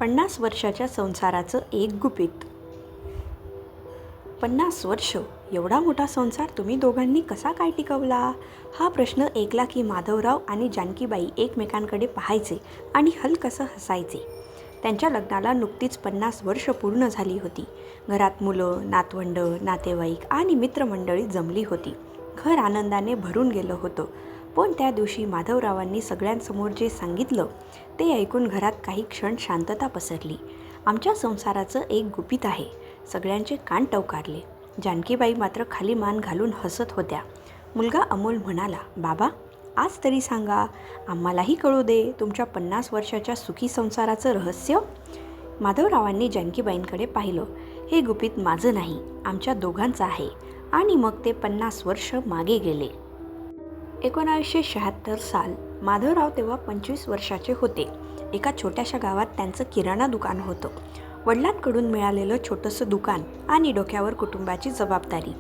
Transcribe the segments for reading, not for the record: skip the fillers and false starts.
50 वर्षाच्या संसाराचं एक गुपित. 50 वर्ष एवढा मोठा संसार तुम्ही दोघांनी कसा काय टिकवला? हा प्रश्न ऐकला की माधवराव आणि जानकीबाई एकमेकांकडे पाहायचे आणि हलकसं हसायचे. त्यांच्या लग्नाला नुकतीच 50 वर्ष पूर्ण झाली होती. घरात मुलं, नातवंड, नातेवाईक आणि मित्रमंडळी जमली होती. घर आनंदाने भरून गेलं होतं. पण त्या दिवशी माधवरावांनी सगळ्यांसमोर जे सांगितलं ते ऐकून घरात काही क्षण शांतता पसरली. आमच्या संसाराचं एक गुपित आहे. सगळ्यांचे कान टवकारले. जानकीबाई मात्र खाली मान घालून हसत होत्या. मुलगा अमोल म्हणाला, बाबा आज तरी सांगा, आम्हालाही कळू दे तुमच्या 50 वर्षाच्या सुखी संसाराचं रहस्य. माधवरावांनी जानकीबाईंकडे पाहिलं. हे गुपित माझं नाही, आमच्या दोघांचं आहे. आणि मग ते 50 वर्ष मागे गेले. 1976 साल. माधवराव तेव्हा 25 वर्षाचे होते. एका छोट्याशा गावात त्यांचं किराणा दुकान होतं. वडिलांकडून मिळालेलं छोटंसं दुकान आणि डोक्यावर कुटुंबाची जबाबदारी.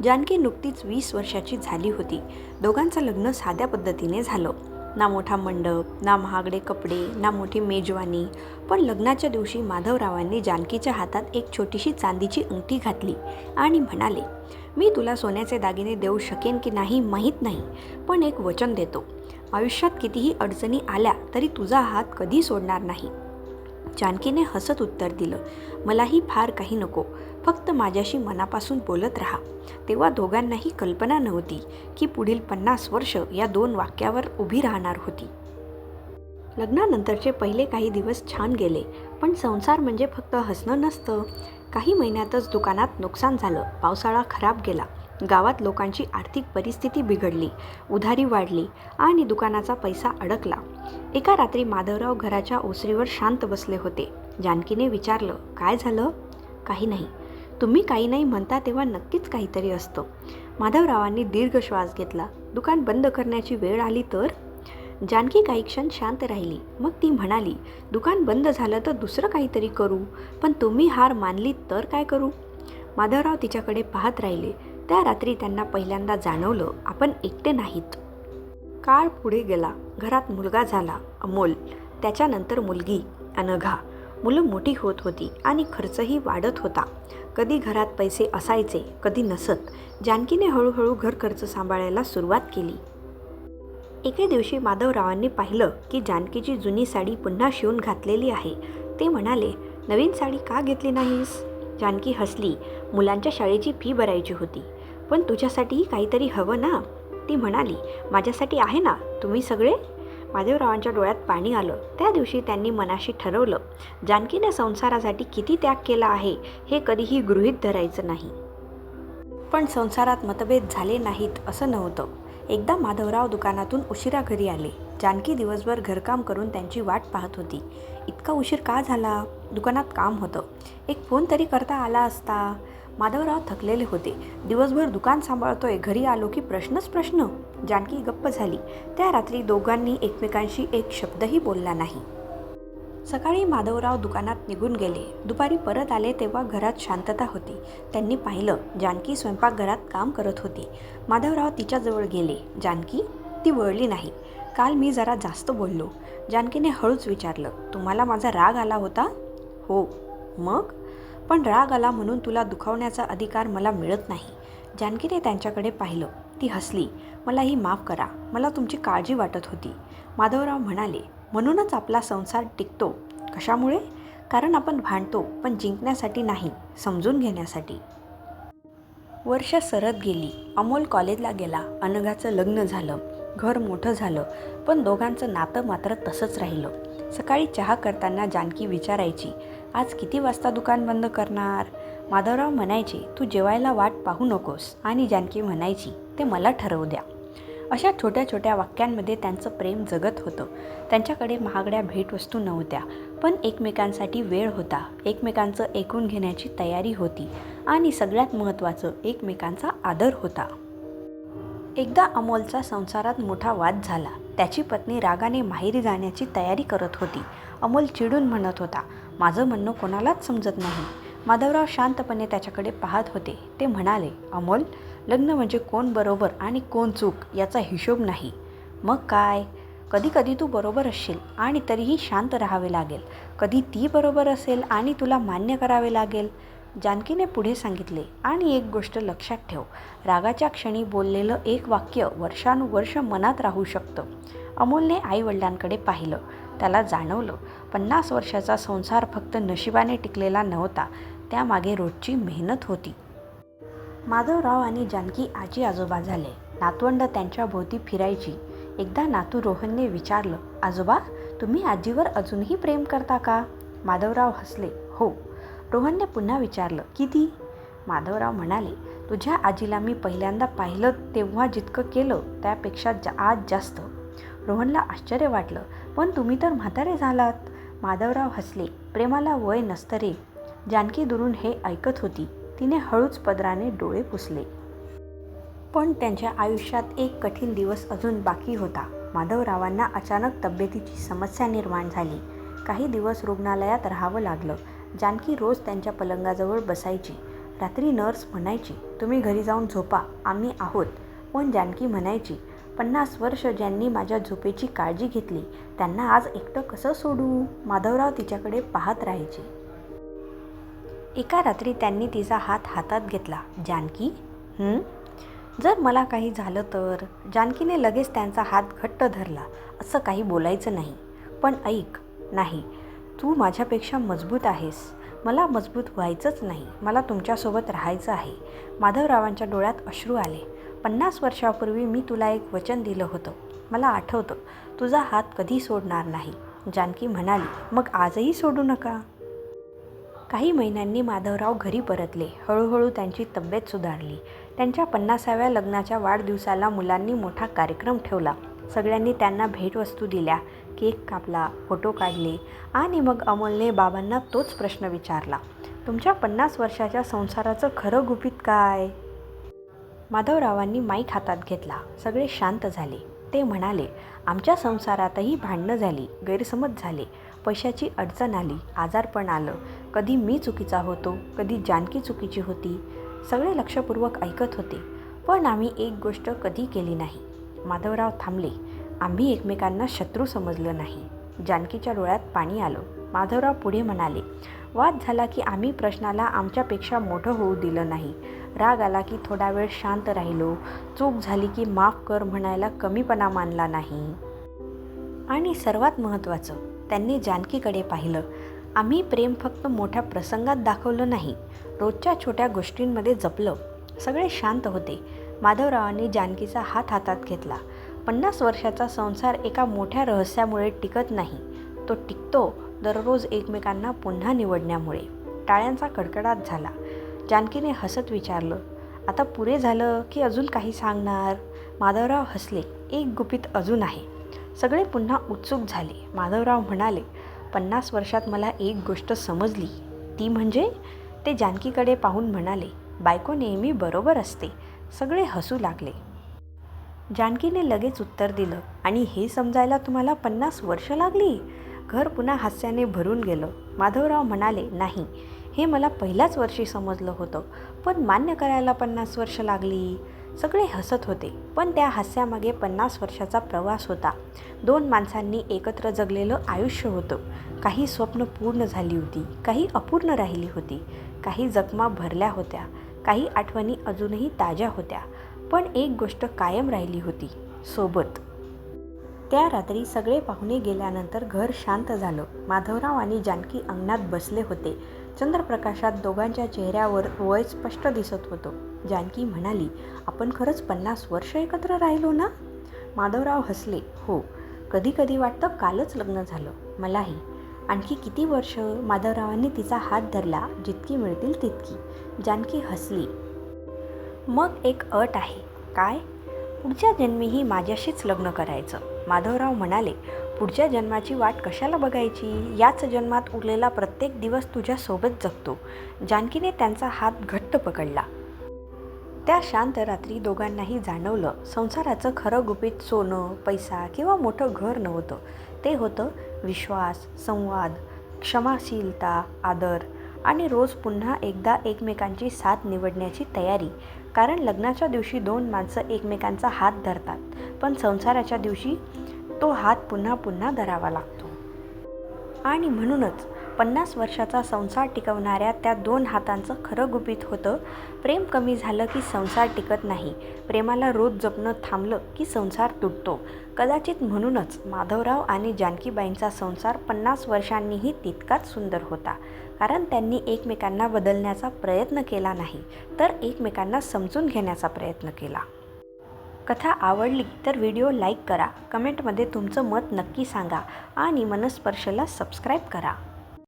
जानकी नुकतीच 20 वर्षाची झाली होती. दोघांचं लग्न साध्या पद्धतीने झालं. ना मोठा मंडप, ना महागडे कपडे, ना मोठी मेजवानी. पण लग्नाच्या दिवशी माधवरावांनी जानकीच्या हातात एक छोटीशी चांदीची अंगठी घातली आणि म्हणाले, मी तुला सोन्याचे दागिने देऊ शकेन की नाही माहीत नाही, पण एक वचन देतो. आयुष्यात कितीही अडचणी आल्या तरी तुझा हात कधी सोडणार नाही. जानकीने हसत उत्तर दिलं, मलाही फार काही नको, फक्त माझ्याशी मनापासून बोलत राहा. तेव्हा दोघांनाही कल्पना नव्हती की पुढील 50 वर्ष या 2 वाक्यावर उभी राहणार होती. लग्नानंतरचे पहिले काही दिवस छान गेले, पण संसार म्हणजे फक्त हसणं नसतं. काही महिन्यातच दुकानात नुकसान झालं. पावसाळा खराब गेला. गावात लोकांची आर्थिक परिस्थिती बिघडली. उधारी वाढली आणि दुकानाचा पैसा अडकला. एका रात्री माधवराव घराच्या ओसरीवर शांत बसले होते. जानकीने विचारलं, काय झालं? काही नाही. तुम्ही काही नाही म्हणता तेव्हा नक्कीच काहीतरी असतं. माधवरावांनी दीर्घ श्वास घेतला. दुकान बंद करण्याची वेळ आली तर? जानकी काही क्षण शांत राहिली. मग ती म्हणाली, दुकान बंद झालं तर दुसरं काहीतरी करू, पण तुम्ही हार मानली तर काय करू? माधवराव तिच्याकडे पाहत राहिले. त्या रात्री त्यांना पहिल्यांदा जाणवलं, आपण एकटे नाहीत. काळ पुढे गेला. घरात मुलगा झाला, अमोल. त्याच्यानंतर मुलगी, अनघा. मुलं मोठी होत होती आणि खर्चही वाढत होता. कधी घरात पैसे असायचे, कधी नसत. जानकीने हळूहळू घर खर्च सांभाळायला सुरुवात केली. एके दिवशी माधवरावांनी पाहिलं की जानकीची जुनी साडी पुन्हा शिवून घातलेली आहे. ते म्हणाले, नवीन साडी का घेतली नाहीस? जानकी हसली. मुलांच्या शाळेची फी भरायची होती. पण तुझ्यासाठीही काहीतरी हवं ना? ती म्हणाली, माझ्यासाठी आहे ना तुम्ही सगळे? माधवरावांच्या डोळ्यात पाणी आलं. त्या दिवशी त्यांनी मनाशी ठरवलं, जानकीने संसारासाठी किती त्याग केला आहे हे कधीही गृहीत धरायचं नाही. पण संसारात मतभेद झाले नाहीत असं नव्हतं. एकदा माधवराव दुकानातून उशिरा घरी आले. जानकी दिवसभर घरकाम करून त्यांची वाट पाहत होती. इतका उशीर का झाला? दुकानात काम होतं. एक फोन तरी करता आला असता. माधवराव थकलेले होते. दिवसभर दुकान सांभाळतोय, घरी आलो की प्रश्नच प्रश्न. जानकी गप्प झाली. त्या रात्री दोघांनी एकमेकांशी एक शब्दही बोलला नाही. सकाळी माधवराव दुकानात निघून गेले. दुपारी परत आले तेव्हा घरात शांतता होती. त्यांनी पाहिलं, जानकी स्वयंपाकघरात काम करत होती. माधवराव तिच्याजवळ गेले. जानकी? ती वळली नाही. काल मी जरा जास्त बोललो. जानकीने हळूच विचारलं, तुम्हाला माझा राग आला होता? हो. मग? पण राग आला म्हणून तुला दुखावण्याचा अधिकार मला मिळत नाही. जानकीने त्यांच्याकडे पाहिलं. ती हसली. मलाही माफ करा, मला तुमची काळजी वाटत होती. माधवराव म्हणाले, म्हणूनच आपला संसार टिकतो. कशामुळे? कारण आपण भांडतो, पण जिंकण्यासाठी नाही, समजून घेण्यासाठी. वर्ष सरत गेली. अमोल कॉलेजला गेला. अनघाचं लग्न झालं. घर मोठं झालं. पण दोघांचं नातं मात्र तसंच राहिलं. सकाळी चहा करताना जानकी विचारायची, आज किती वाजता दुकान बंद करणार? माधवराव म्हणायचे, तू जेवायला वाट पाहू नकोस. आणि जानकी म्हणायची, ते मला ठरवू द्या. अशा छोट्या छोट्या वाक्यांमध्ये त्यांचं प्रेम जगत होतं. त्यांच्याकडे महागड्या भेटवस्तू नव्हत्या, पण एकमेकांसाठी वेळ होता. एकमेकांचं ऐकून घेण्याची तयारी होती. आणि सगळ्यात महत्त्वाचं, एकमेकांचा आदर होता. एकदा अमोलचा संसारात मोठा वाद झाला. त्याची पत्नी रागाने माहेरी जाण्याची तयारी करत होती. अमोल चिडून म्हणत होता, माझं म्हणणं कोणालाच समजत नाही. माधवराव शांतपणे त्याच्याकडे पाहत होते. ते म्हणाले, अमोल, लग्न म्हणजे कोण बरोबर आणि कोण चूक याचा हिशोब नाही. मग काय? कधी कधी तू बरोबर असशील आणि तरीही शांत राहावे लागेल. कधी ती बरोबर असेल आणि तुला मान्य करावे लागेल. जानकीने पुढे सांगितले, आणि एक गोष्ट लक्षात ठेव, रागाच्या क्षणी बोललेलं एक वाक्य वर्षानुवर्ष मनात राहू शकतं. अमोलने आईवडिलांकडे पाहिलं. त्याला जाणवलं 50 वर्षाचा संसार फक्त नशिबाने टिकलेला नव्हता, त्यामागे रोजची मेहनत होती. माधवराव आणि जानकी आजी आजोबा झाले. नातवंड त्यांच्या भोवती फिरायची. एकदा नातू रोहनने विचारलं, आजोबा, तुम्ही आजीवर अजूनही प्रेम करता का? माधवराव हसले, हो. रोहनने पुन्हा विचारलं, किती? माधवराव म्हणाले, तुझ्या आजीला मी पहिल्यांदा पाहिलं तेव्हा जितकं केलं त्यापेक्षा आज जास्त. रोहनला आश्चर्य वाटलं, पण तुम्ही तर म्हातारे झालात. माधवराव हसले, प्रेमाला वय नसतं रे. जानकी दुरून हे ऐकत होती. तिने हळूच पदराने डोळे पुसले. पण त्यांच्या आयुष्यात एक कठीण दिवस अजून बाकी होता. माधवरावांना अचानक तब्येतीची समस्या निर्माण झाली. काही दिवस रुग्णालयात राहावं लागलं. जानकी रोज त्यांच्या पलंगाजवळ बसायची. रात्री नर्स म्हणायची, तुम्ही घरी जाऊन झोपा, आम्ही आहोत. पण जानकी म्हणायची, 50 वर्ष ज्यांनी माझ्या झोपेची काळजी घेतली त्यांना आज एकटं कसं सोडू? माधवराव तिच्याकडे पाहत राहायचे. एका रात्री त्यांनी तिचा हात हातात घेतला. जानकी, जर मला काही झालं तर? जानकीने लगेच त्यांचा हात घट्ट धरला. असं काही बोलायचं नाही. पण ऐक, नाही, तू माझ्यापेक्षा मजबूत आहेस. मला मजबूत व्हायचंच नाही. मला तुमच्यासोबत राहायचं आहे. माधवरावांच्या डोळ्यात अश्रू आले. 50 वर्षापूर्वी मी तुला एक वचन दिलं होतं. मला आठवतं. तुझा हात कधी सोडणार नाही. जानकी म्हणाली, मग आजही सोडू नका. काही महिन्यांनी माधवराव घरी परतले. हळूहळू त्यांची तब्येत सुधारली. त्यांच्या 50व्या लग्नाच्या वाढदिवसाला मुलांनी मोठा कार्यक्रम ठेवला. सगळ्यांनी त्यांना भेटवस्तू दिल्या, केक कापला, फोटो काढले. आणि मग अमोलने बाबांना तोच प्रश्न विचारला, तुमच्या 50 वर्षाच्या संसाराचं खरं गुपित काय? माधवरावांनी माईक हातात घेतला. सगळे शांत झाले. ते म्हणाले, आमच्या संसारातही भांडणं झाली, गैरसमज झाले, पैशाची अडचण आली, आजारपण आलं. कधी मी चुकीचा होतो, कधी जानकी चुकीची होती. सगळे लक्षपूर्वक ऐकत होते. पण आम्ही एक गोष्ट कधी केली नाही. माधवराव थांबले. आम्ही एकमेकांना शत्रू समजलं नाही. जानकीच्या डोळ्यात पाणी आलं. माधवराव पुढे म्हणाले, वाद झाला की आम्ही प्रश्नाला आमच्यापेक्षा मोठं होऊ दिलं नाही. राग आला की थोडा वेळ शांत राहिलो. चूक झाली की माफ कर म्हणायला कमीपणा मानला नाही. आणि सर्वात महत्त्वाचं, त्यांनी जानकीकडे पाहिलं. आम्ही प्रेम फक्त मोठ्या प्रसंगात दाखवलं नाही, रोजच्या छोट्या गोष्टींमध्ये जपलं. सगळे शांत होते. माधवरावांनी जानकीचा हात हातात घेतला. 50 वर्षाचा संसार एका मोठ्या रहस्यामुळे टिकत नाही. तो टिकतो दररोज एकमेकांना पुन्हा निवडण्यामुळे. टाळ्यांचा कडकडाट झाला. जानकीने हसत विचारलं, आता पुरे झालं की अजून काही सांगणार? माधवराव हसले, एक गुपित अजून आहे. सगळे पुन्हा उत्सुक झाले. माधवराव म्हणाले, 50 वर्षात मला एक गोष्ट समजली. ती म्हणजे? ते जानकीकडे पाहून म्हणाले, बायको नेहमी बरोबर असते. सगळे हसू लागले. जानकीने लगेच उत्तर दिलं, आणि हे समजायला तुम्हाला 50 वर्ष लागली? घर पुन्हा हास्याने भरून गेलं. माधवराव म्हणाले, नाही, हे मला पहिल्याच वर्षी समजलं होतं, पण मान्य करायला 50 वर्ष लागली. सगळे हसत होते. पण त्या हास्यामागे 50 वर्षाचा प्रवास होता. 2 माणसांनी एकत्र जगलेलं आयुष्य होतं. काही स्वप्न पूर्ण झाली होती, काही अपूर्ण राहिली होती, काही जखमा भरल्या होत्या, काही आठवणी अजूनही ताज्या होत्या. पण एक गोष्ट कायम राहिली होती, सोबत. त्या रात्री सगळे पाहुणे गेल्यानंतर घर शांत झालं. माधवराव आणि जानकी अंगणात बसले होते. चंद्रप्रकाशात दोघांच्या चेहऱ्यावर वय स्पष्ट दिसत होतं. जानकी म्हणाली, आपण खरंच 50 वर्ष एकत्र राहिलो ना? माधवराव हसले, हो. कधी कधी वाटतं कालच लग्न झालं. मलाही. आणखी किती वर्ष? माधवरावांनी तिचा हात धरला. जितकी मिळतील तितकी. जानकी हसली. मग एक अट आहे. काय? पुढच्या जन्मीही माझ्याशीच लग्न करायचं. माधवराव म्हणाले, पुढच्या जन्माची वाट कशाला बघायची? याच जन्मात उरलेला प्रत्येक दिवस तुझ्यासोबत जगतो. जानकीने त्यांचा हात घट्ट पकडला. त्या शांत रात्री दोघांनाही जाणवलं, संसाराचं खरं गुपित सोनं, पैसा किंवा मोठं घर नव्हतं. ते होतं विश्वास, संवाद, क्षमाशीलता, आदर आणि रोज पुन्हा एकदा एकमेकांची साथ निवडण्याची तयारी. कारण लग्नाच्या दिवशी 2 माणसं एकमेकांचा हात धरतात, पण संसाराच्या दिवशी तो हात पुन्हा पुन्हा धरावा लागतो. आणि म्हणूनच 50 वर्षाचा संसार टिकवणाऱ्या त्या 2 हातांचं खरं गुपित होतं, प्रेम कमी झालं की संसार टिकत नाही, प्रेमाला रोज जपणं थांबलं की संसार तुटतो. कदाचित म्हणूनच माधवराव आणि जानकीबाईंचा संसार 50 वर्षांनीही तितकाच सुंदर होता, कारण त्यांनी एकमेकांना बदलण्याचा प्रयत्न केला नाही, तर एकमेकांना समजून घेण्याचा प्रयत्न केला. कथा आवडली तर व्हिडिओ लाईक करा, कमेंटमध्ये तुमचं मत नक्की सांगा आणि मनस्पर्शला सबस्क्राईब करा.